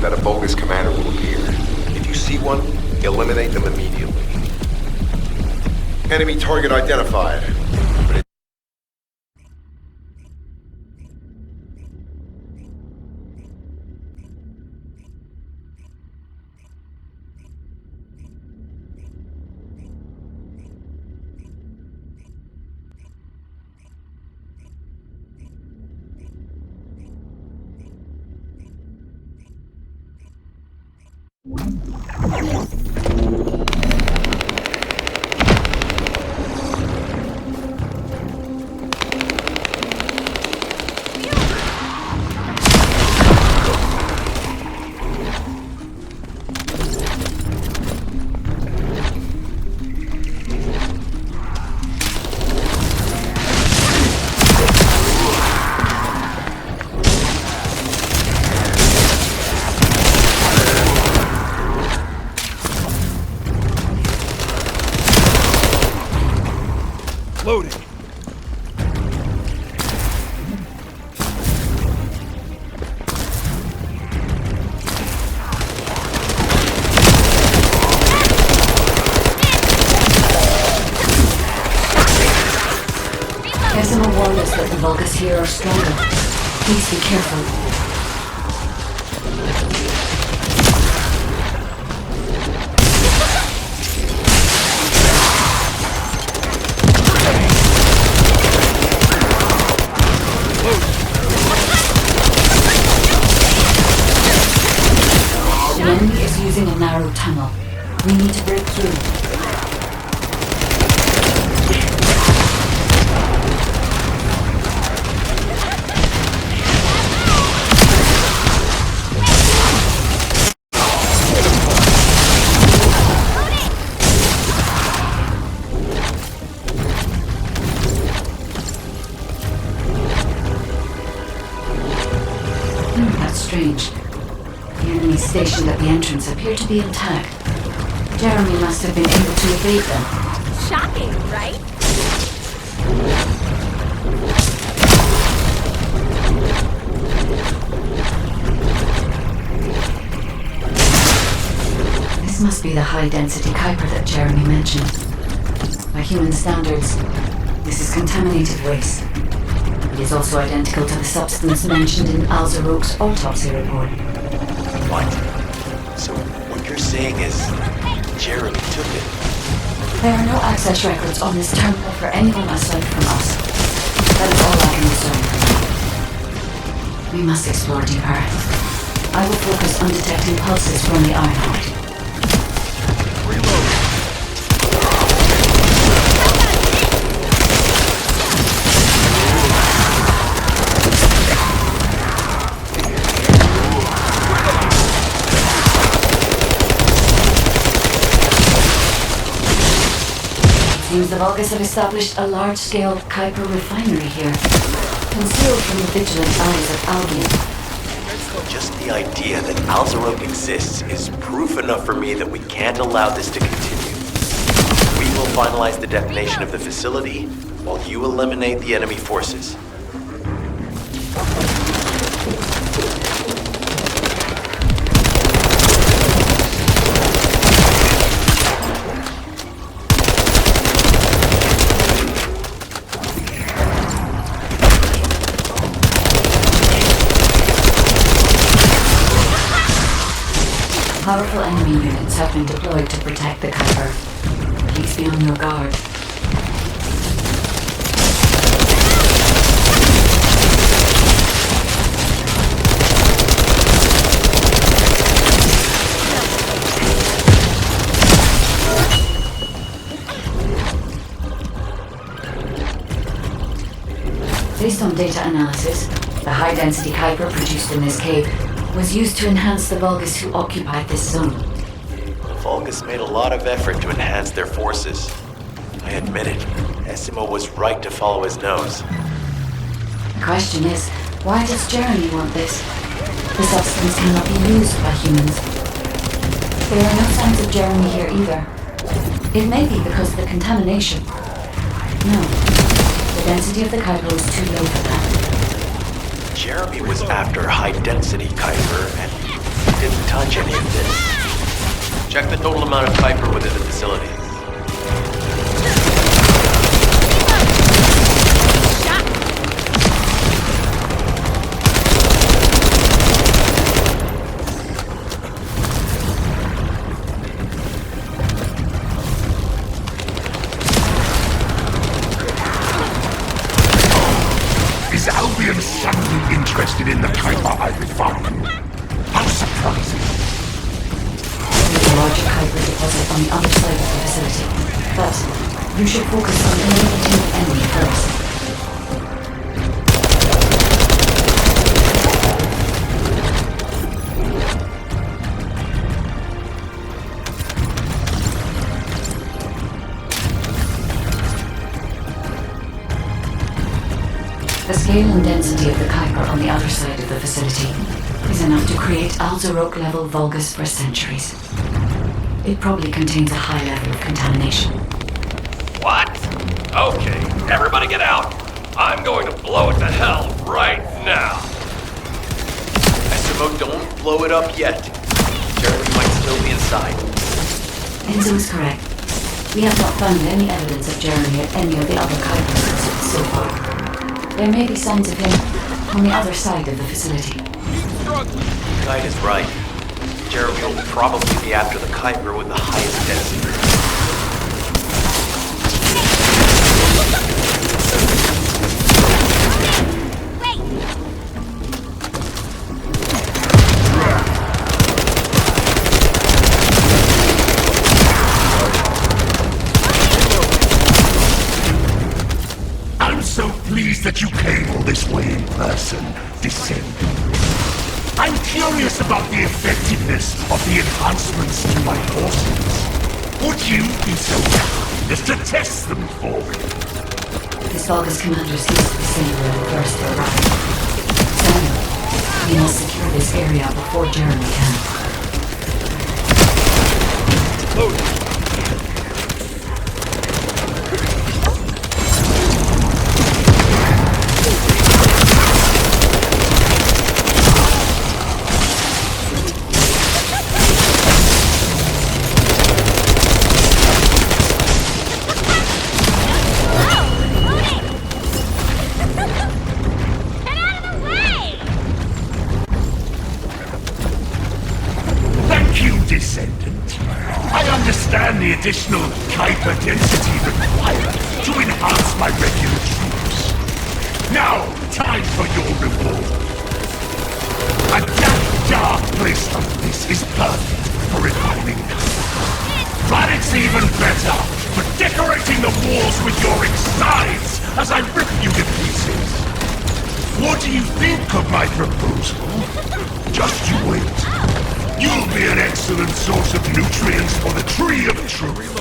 believe that a bogus commander will appear. If you see one, eliminate them immediately. Enemy target identified. Loading. Decimal warned us that the Vulgus here are stronger. Please be careful. The enemy is using a narrow tunnel. We need to break through. That's strange. The enemy stationed at the entrance appear to be intact. Jeremy must have been able to evade them. Shocking, right? This must be the high-density Kuiper that Jeremy mentioned. By human standards, this is contaminated waste. It is also identical to the substance mentioned in Alzaroke's autopsy report. What? So what you're saying is Jeremy took it? There are no access records on this terminal for anyone aside from us. That is all I can discern for now. We must explore deeper. I will focus on detecting pulses from the Ironheart. Seems the Vulgus have established a large-scale Kuiper refinery here, concealed from the vigilant eyes of Albion. Just the idea that Alzaroke exists is proof enough for me that we can't allow this to continue. We will finalize the detonation of the facility while you eliminate the enemy forces. Powerful enemy units have been deployed to protect the Kuiper. Please be on your guard. Based on data analysis, the high-density Kuiper produced in this cave was used to enhance the Vulgus who occupied this zone. The Vulgus made a lot of effort to enhance their forces. I admit it, Essimo was right to follow his nose. The question is, why does Jeremy want this? The substance cannot be used by humans. There are no signs of Jeremy here either. It may be because of the contamination. No, the density of the Kuiper was too low for that. Jeremy was after high-density Kuiper, and didn't touch any of this. Check the total amount of Kuiper within the facility. Is Albion suddenly interested in the Kuiper I've been finding? How surprising. There's a larger Kuiper deposit on the other side of the facility, but you should focus on eliminating the enemy first. The scale and density of the Kuiper on the other side of the facility is enough to create Alzarok-level Vulgus for centuries. It probably contains a high level of contamination. What? Okay, everybody get out. I'm going to blow it to hell right now. Estimo, don't blow it up yet. Jeremy might still be inside. Enzo is correct. We have not found any evidence of Jeremy at any of the other Kuipers so far. There may be signs of him on the other side of the facility. Kite is right. Jeremy will probably be after the Kuiper with the highest density. Pleased that you came all this way in person, Descendant. I'm curious about the effectiveness of the enhancements to my forces. Would you be so kind as to test them for me? This Vulgus commander seems to be saying we're the first to arrive. Samuel, we must secure this area before Jeremy can. The additional Kuiper density required to enhance my regular troops. Now, time for your reward. A dark place like this is perfect for refining Kuiper. But it's even better for decorating the walls with your insides as I rip you to pieces. What do you think of my proposal? Just you wait. You'll be an excellent source of nutrients for the Tree of Truth.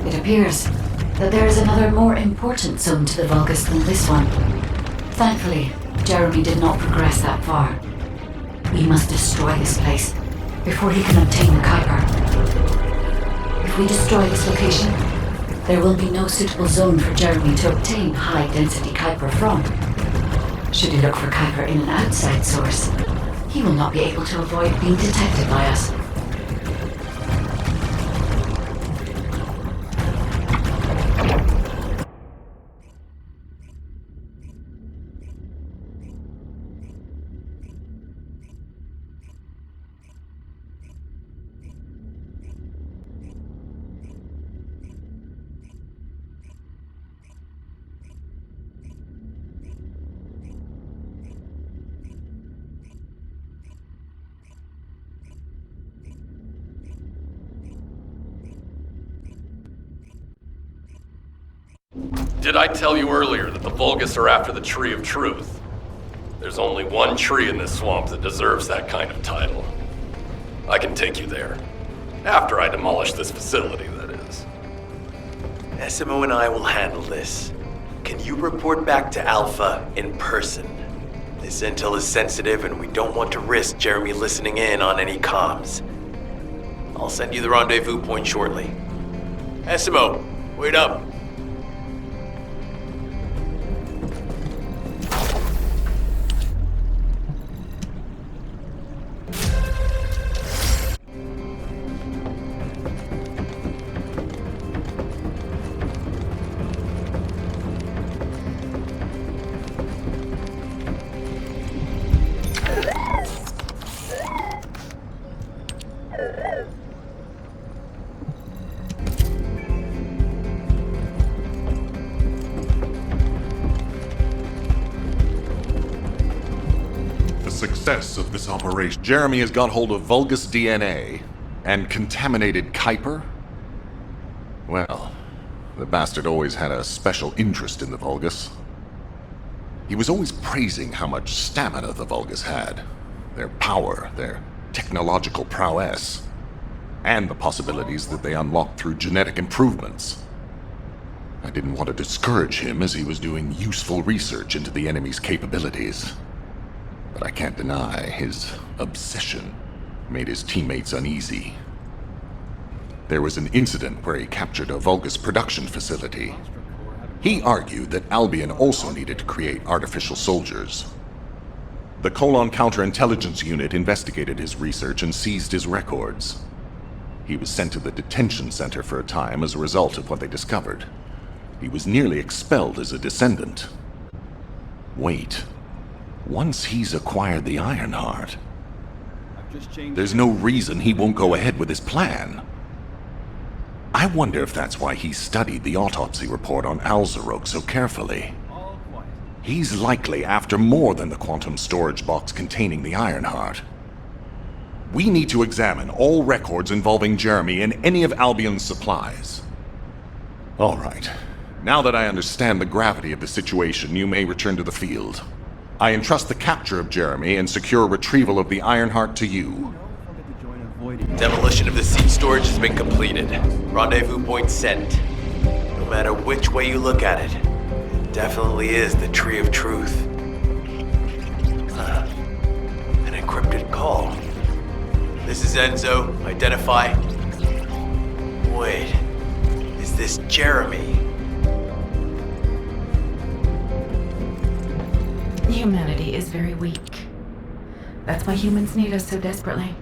It appears that there is another more important zone to the Vulgus than this one. Thankfully, Jeremy did not progress that far. We must destroy this place before he can obtain the Kuiper. If we destroy this location, there will be no suitable zone for Jeremy to obtain high-density Kuiper from. Should he look for Kuiper in an outside source, he will not be able to avoid being detected by us. Did I tell you earlier that the Vulgus are after the Tree of Truth? There's only one tree in this swamp that deserves that kind of title. I can take you there. After I demolish this facility, that is. SMO and I will handle this. Can you report back to Alpha in person? This intel is sensitive and we don't want to risk Jeremy listening in on any comms. I'll send you the rendezvous point shortly. SMO, wait up. Success of this operation. Jeremy has got hold of Vulgus DNA and contaminated Kuiper? Well, the bastard always had a special interest in the Vulgus. He was always praising how much stamina the Vulgus had, their power, their technological prowess, and the possibilities that they unlocked through genetic improvements. I didn't want to discourage him as he was doing useful research into the enemy's capabilities. But I can't deny his obsession made his teammates uneasy. There was an incident where he captured a Vulgus production facility. He argued that Albion also needed to create artificial soldiers. The Colon Counterintelligence Unit investigated his research and seized his records. He was sent to the detention center for a time as a result of what they discovered. He was nearly expelled as a descendant. Wait. Once he's acquired the Ironheart, there's no reason he won't go ahead with his plan. I wonder if that's why he studied the autopsy report on Alzarok so carefully. He's likely after more than the quantum storage box containing the Ironheart. We need to examine all records involving Jeremy and any of Albion's supplies. All right. Now that I understand the gravity of the situation, you may return to the field. I entrust the capture of Jeremy and secure retrieval of the Ironheart to you. Demolition of the seed storage has been completed. Rendezvous point sent. No matter which way you look at it, it definitely is the Tree of Truth. An encrypted call. This is Enzo. Identify. Wait. Is this Jeremy? Humanity is very weak. That's why humans need us so desperately.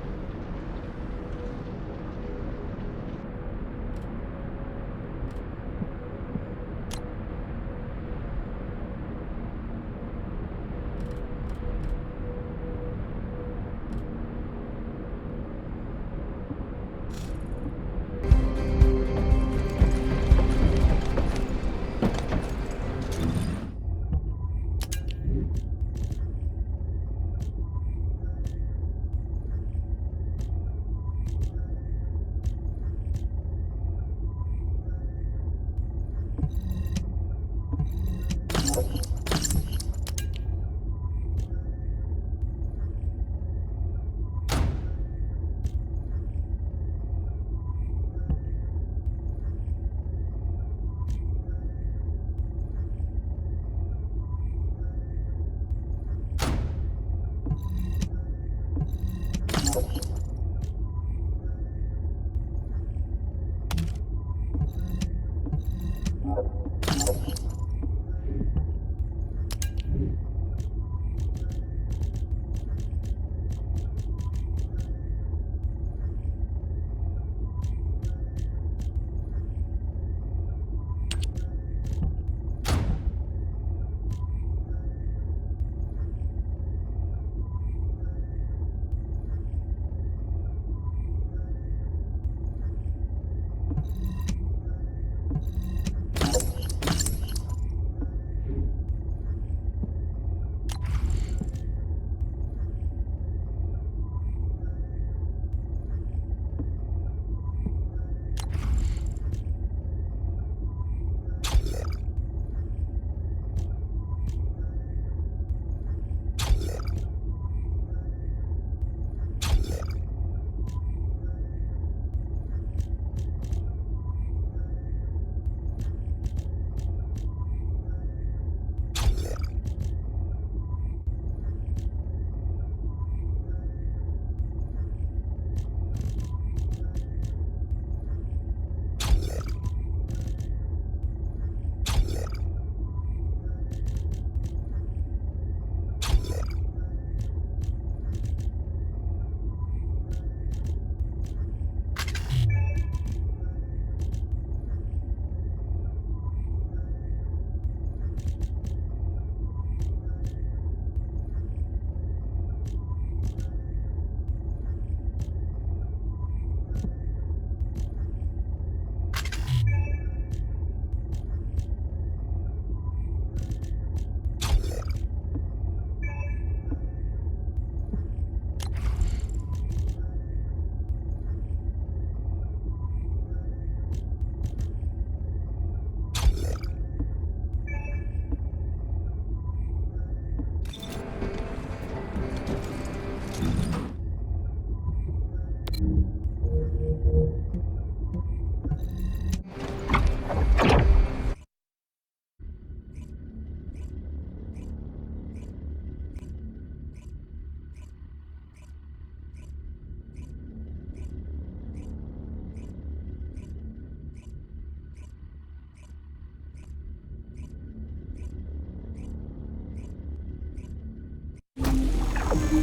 Do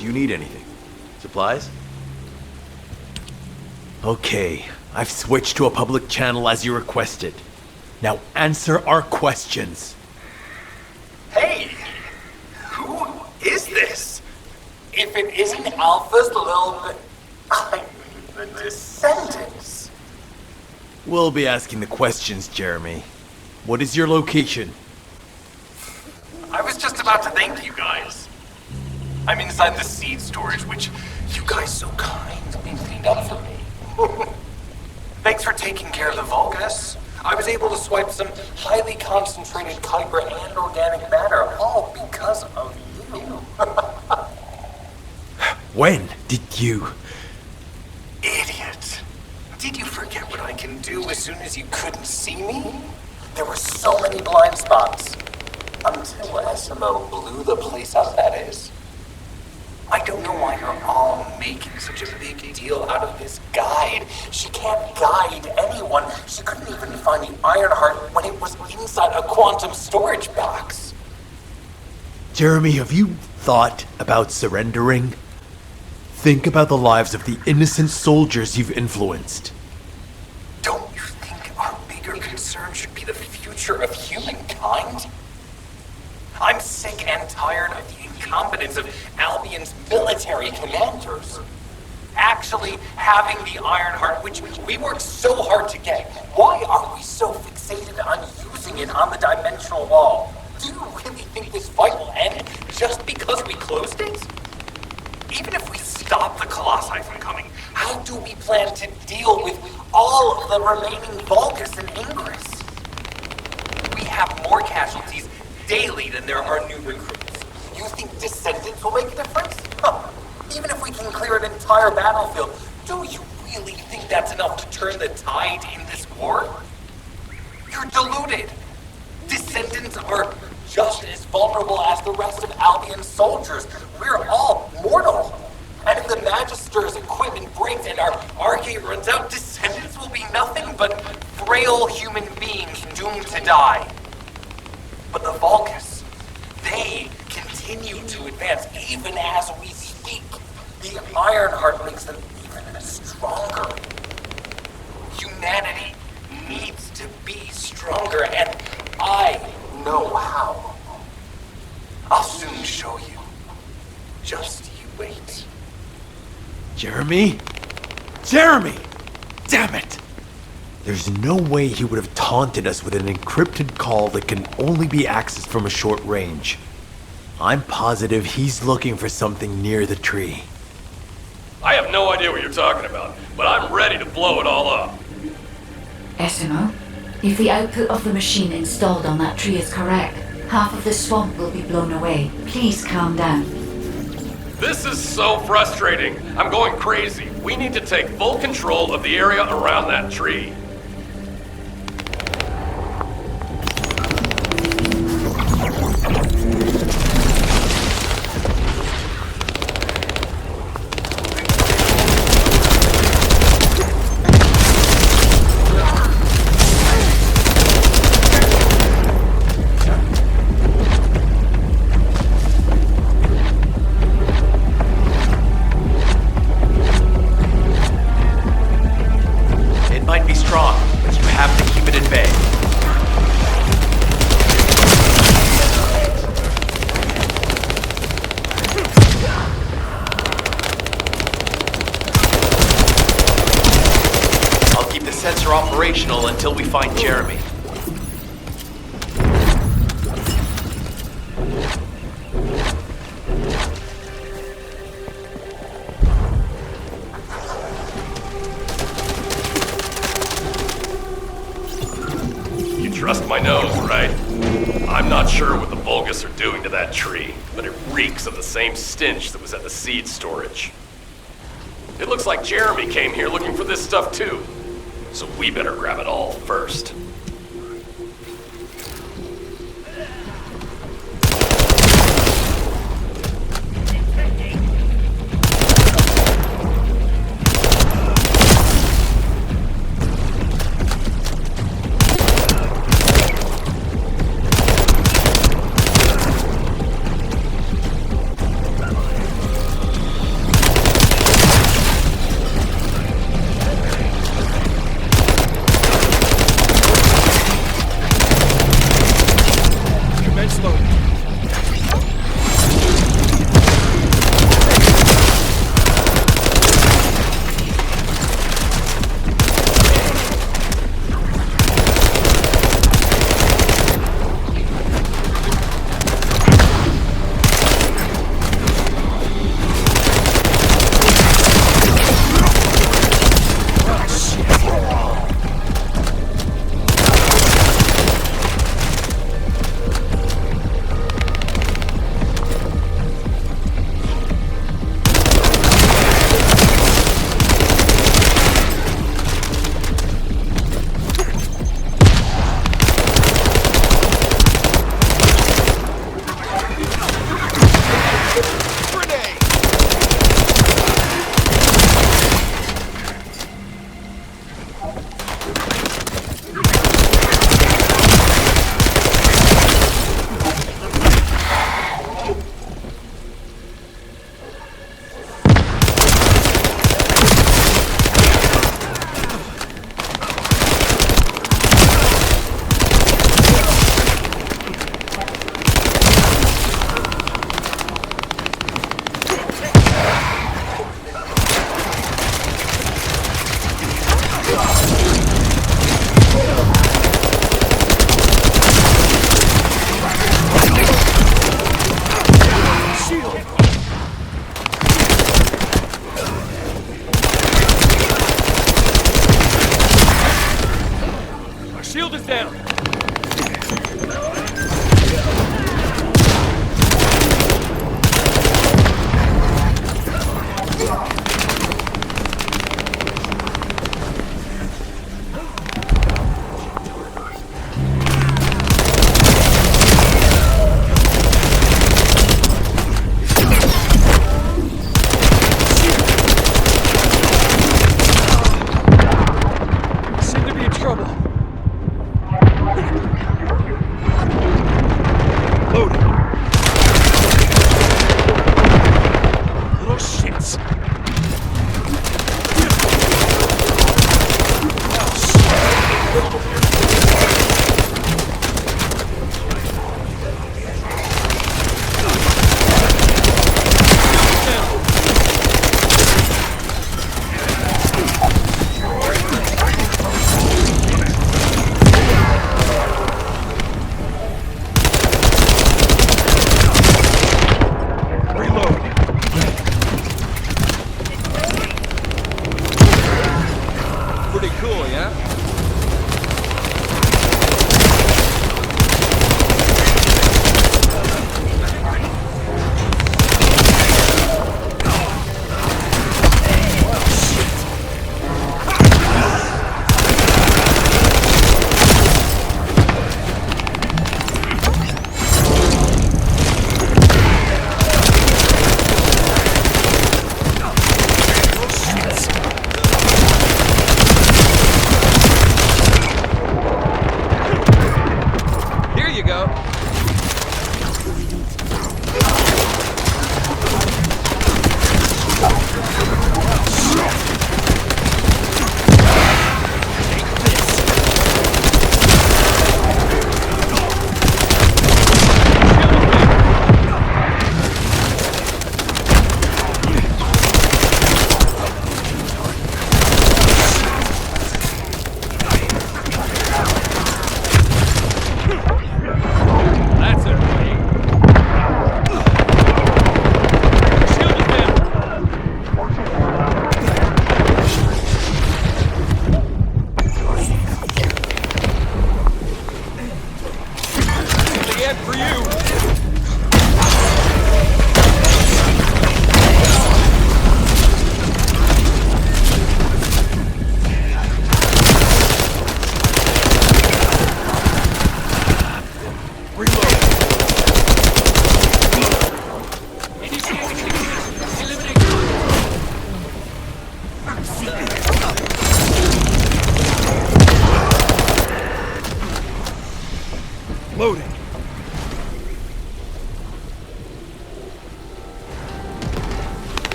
you need anything? Supplies? Okay, I've switched to a public channel as you requested. Now answer our questions. Hey! Who is this? If it isn't Alpha's little... the descendants. We'll be asking the questions, Jeremy. What is your location? I was just about to thank you guys. I'm inside the seed storage, which you guys so kindly cleaned up for me. Thanks for taking care of the Vulgus. I was able to swipe some highly concentrated Kuiper and organic matter, all because of you. When did you? Idiot. Did you forget what I can do as soon as you couldn't see me? There were so many blind spots. Until SMO blew the place up, that is. I don't know why you're all making such a big deal out of this guide. She can't guide anyone. She couldn't even find the Ironheart when it was inside a quantum storage box. Jeremy, have you thought about surrendering? Think about the lives of the innocent soldiers you've influenced. Don't you think our bigger concern should be the future of humankind? I'm sick and tired of the incompetence of Albion's military commanders. Actually having the Ironheart, which we worked so hard to get, why are we so fixated on using it on the dimensional wall? Do you really think this fight will end just because we closed it? Even if we stop the Colossi from coming, how do we plan to deal with all of the remaining Vulgus and Ingress? We have more casualties daily than there are new recruits. You think descendants will make a difference? Huh. Even if we can clear an entire battlefield, do you really think that's enough to turn the tide in this war? You're deluded. Descendants are just as vulnerable as the rest of Albion's soldiers. We're all mortal. And if the Magister's equipment breaks and our arcade runs out, descendants will be nothing but frail human beings doomed to die. But the Vulgus, they continue to advance even as we speak. The Ironheart makes them even stronger. Humanity needs to be stronger, and I know how. I'll soon show you. Just you wait. Jeremy? Jeremy! Damn it! There's no way he would have taunted us with an encrypted call that can only be accessed from a short range. I'm positive he's looking for something near the tree. I have no idea what you're talking about, but I'm ready to blow it all up. SMO, if the output of the machine installed on that tree is correct, half of the swamp will be blown away. Please calm down. This is so frustrating. I'm going crazy. We need to take full control of the area around that tree. Operational until we find Jeremy. You trust my nose, right? I'm not sure what the Vulgus are doing to that tree, but it reeks of the same stench that was at the seed storage. It looks like Jeremy came here looking for this stuff too. So we better grab it all first. down. Seem to be in trouble.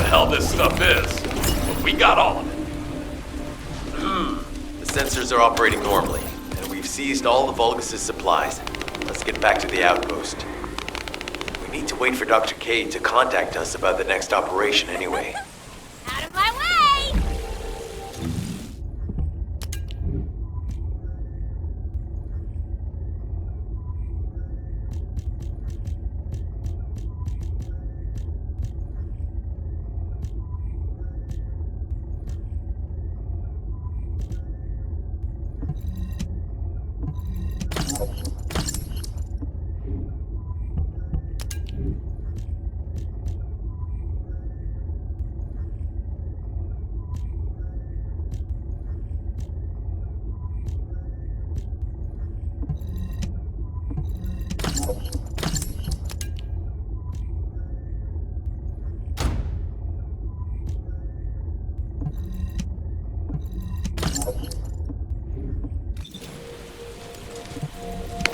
hell this stuff is, but we got all of it. The sensors are operating normally, and we've seized all the Vulgus' supplies. Let's get back to the outpost. We need to wait for Dr. K to contact us about the next operation anyway. Out of my way!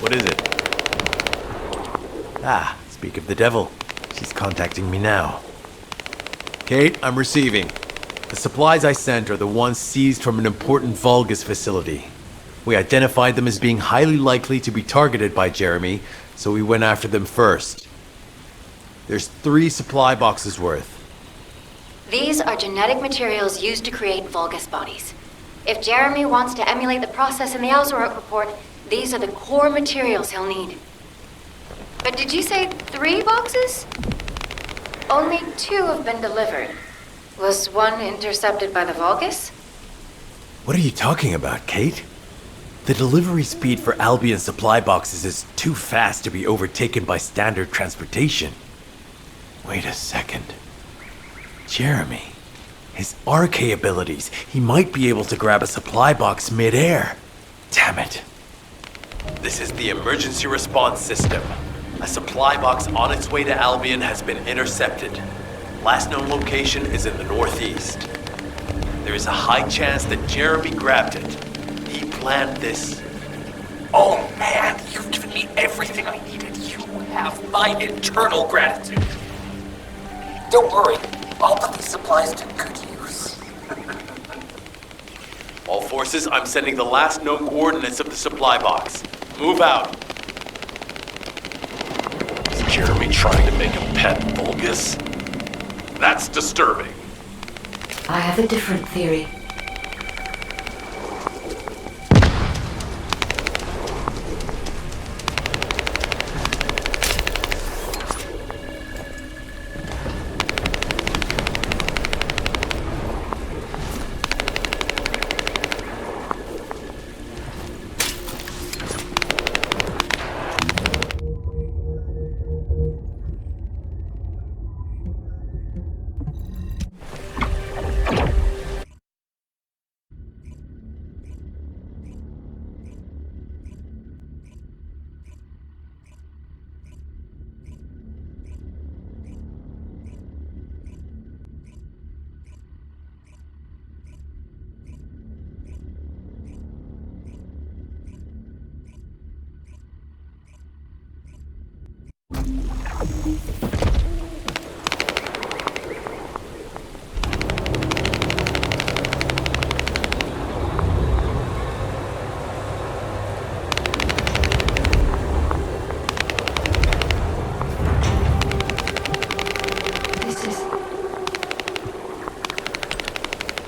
What is it? Ah, speak of the devil. She's contacting me now. Kate, I'm receiving. The supplies I sent are the ones seized from an important Vulgus facility. We identified them as being highly likely to be targeted by Jeremy, so we went after them first. There's 3 supply boxes worth. These are genetic materials used to create Vulgus bodies. If Jeremy wants to emulate the process in the Alzarok report, these are the core materials he'll need. But did you say 3 boxes? Only 2 have been delivered. Was one intercepted by the Vulgus? What are you talking about, Kate? The delivery speed for Albion supply boxes is too fast to be overtaken by standard transportation. Wait a second. Jeremy. His RK abilities. He might be able to grab a supply box mid-air. Damn it. This is the emergency response system. A supply box on its way to Albion has been intercepted. Last known location is in the northeast. There is a high chance that Jeremy grabbed it. He planned this. Oh man, you've given me everything I needed. You have my eternal gratitude. Don't worry, I'll put these supplies to good use. All forces, I'm sending the last known coordinates of the supply box. Move out. Is Jeremy trying to make a pet Vulgus? That's disturbing. I have a different theory.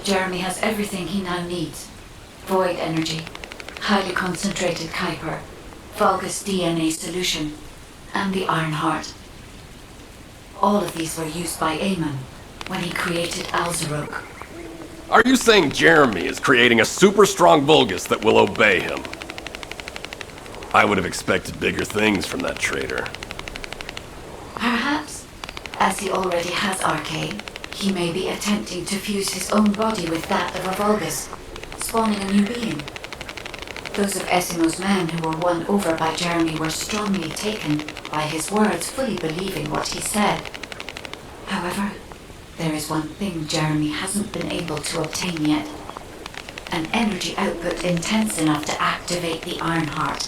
Jeremy has everything he now needs. Void energy, highly concentrated Kuiper, Vulgus DNA solution, and the Iron Heart. All of these were used by Amon when he created Alzarok. Are you saying Jeremy is creating a super strong Vulgus that will obey him? I would have expected bigger things from that traitor. Perhaps, as he already has RK, he may be attempting to fuse his own body with that of a Vulgus, spawning a new being. Those of Esimo's men who were won over by Jeremy were strongly taken by his words, fully believing what he said. However, there is one thing Jeremy hasn't been able to obtain yet. An energy output intense enough to activate the Iron Heart.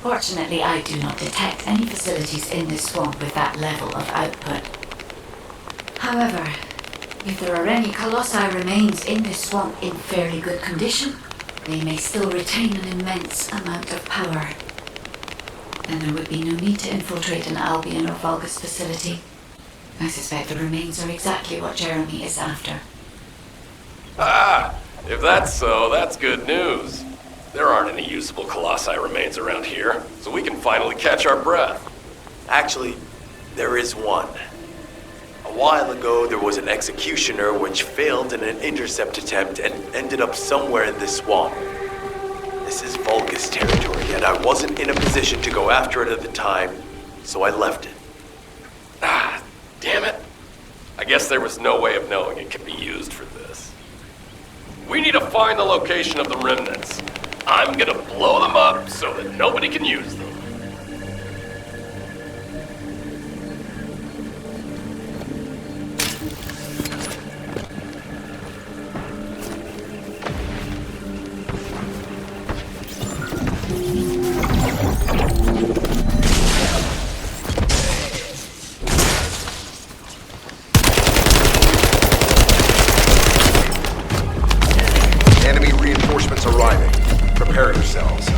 Fortunately, I do not detect any facilities in this swamp with that level of output. However, If there are any colossi remains in this swamp in fairly good condition, they may still retain an immense amount of power. Then there would be no need to infiltrate an Albion or Vulgus facility. I suspect the remains are exactly what Jeremy is after. Ah! If that's so, that's good news. There aren't any usable colossi remains around here, so we can finally catch our breath. Actually, there is one. A while ago, there was an executioner which failed in an intercept attempt and ended up somewhere in this swamp. This is Vulgus territory, and I wasn't in a position to go after it at the time, so I left it. Ah, damn it. I guess there was no way of knowing it could be used for this. We need to find the location of the remnants. I'm gonna blow them up so that nobody can use them. Enemy reinforcements arriving. Prepare yourselves.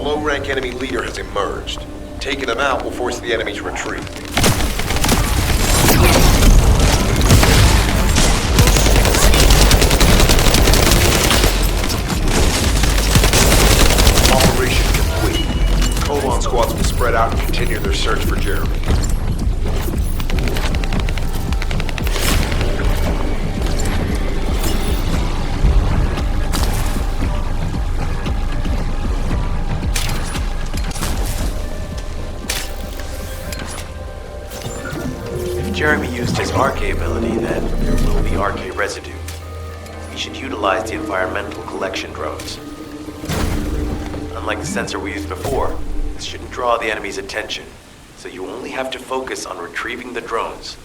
Low-rank enemy leader has emerged. Taking them out will force the enemy's retreat. Operation complete. Colon squads will spread out and continue their search for Jeremy. Jeremy used his RK ability, then there will be RK residue. We should utilize the environmental collection drones. Unlike the sensor we used before, this shouldn't draw the enemy's attention, so you only have to focus on retrieving the drones.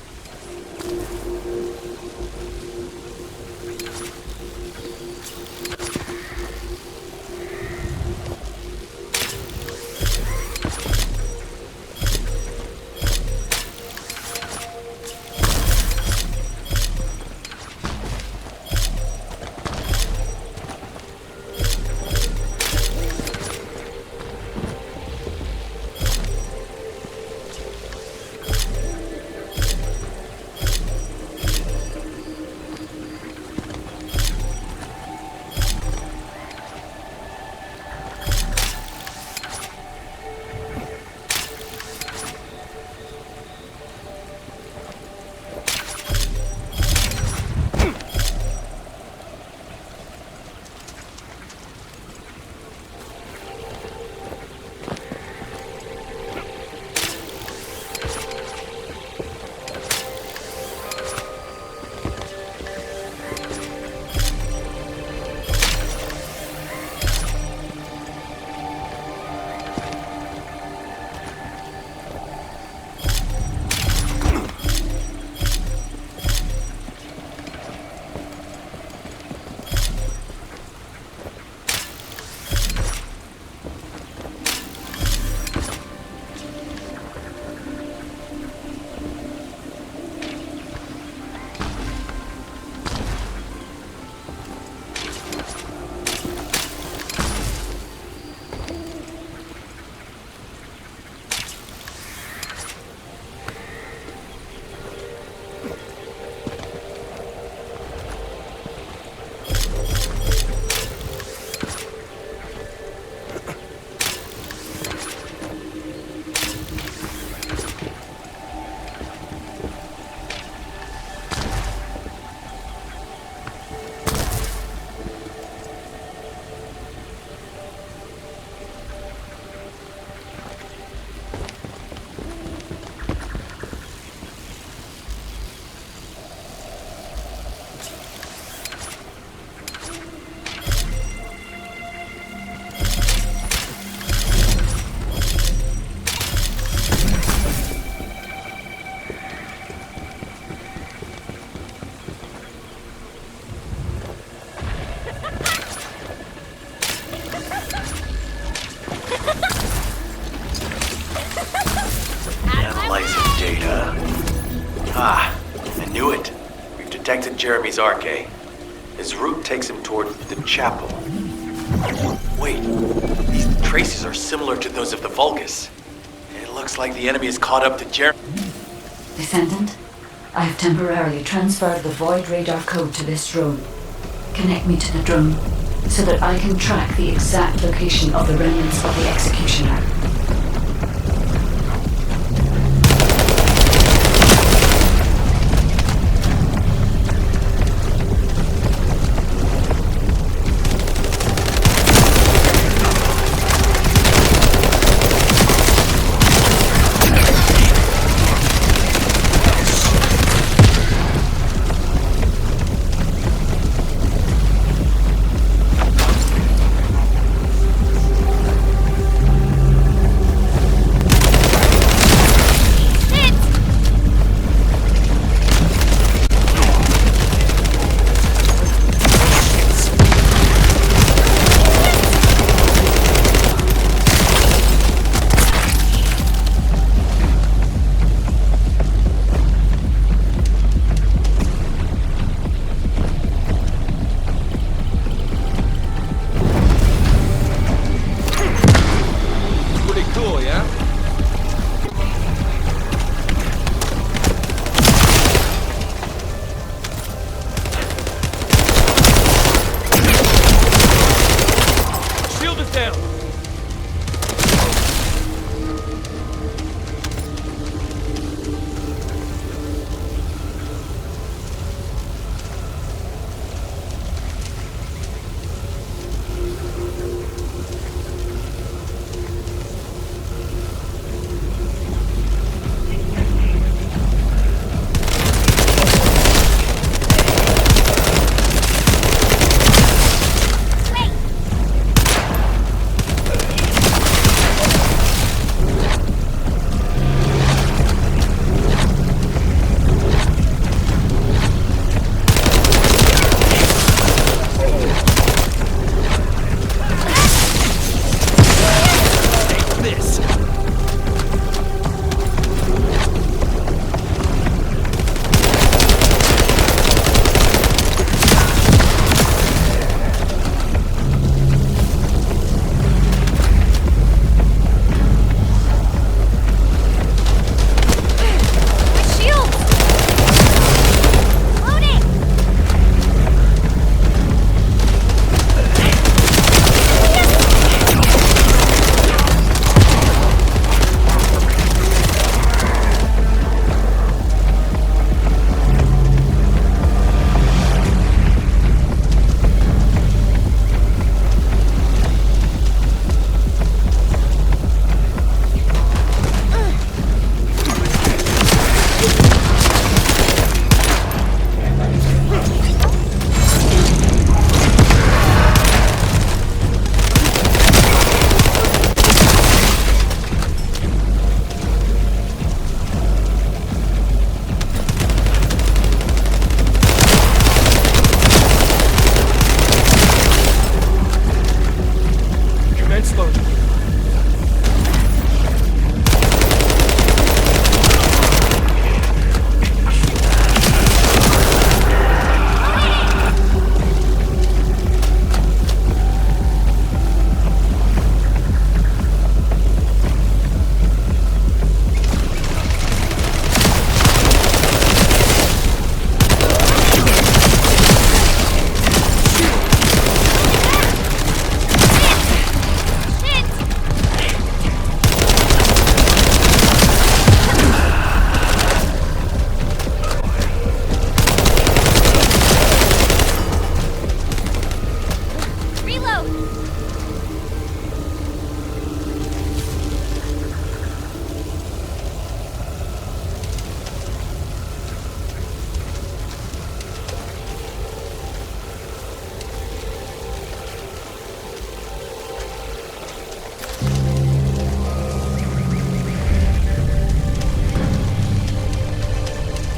Ah, I knew it. We've detected Jeremy's arc, eh? His route takes him toward the chapel. Wait, these traces are similar to those of the Vulgus. It looks like the enemy is caught up to Jeremy. Descendant, I have temporarily transferred the Void radar code to this drone. Connect me to the drone so that I can track the exact location of the remnants of the executioner.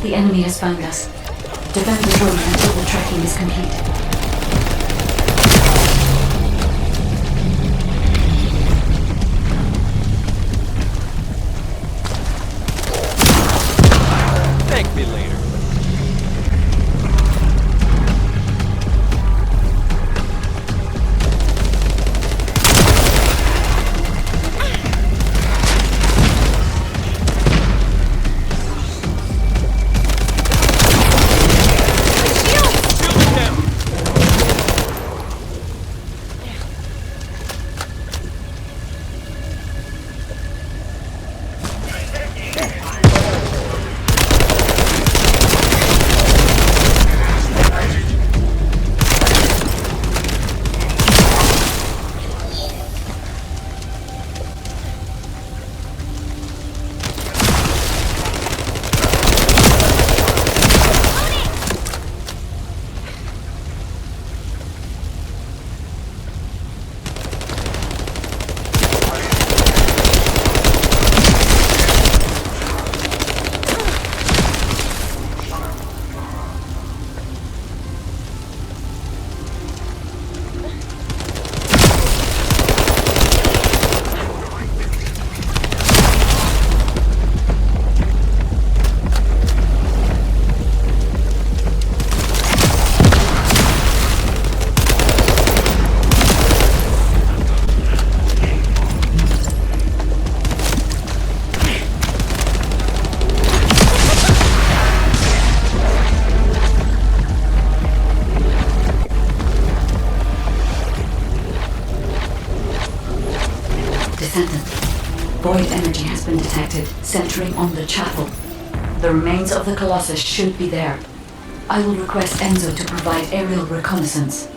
The enemy has found us. Defend the drone until the tracking is complete. Thank me later. Void energy has been detected, centering on the chapel. The remains of the Colossus should be there. I will request Enzo to provide aerial reconnaissance.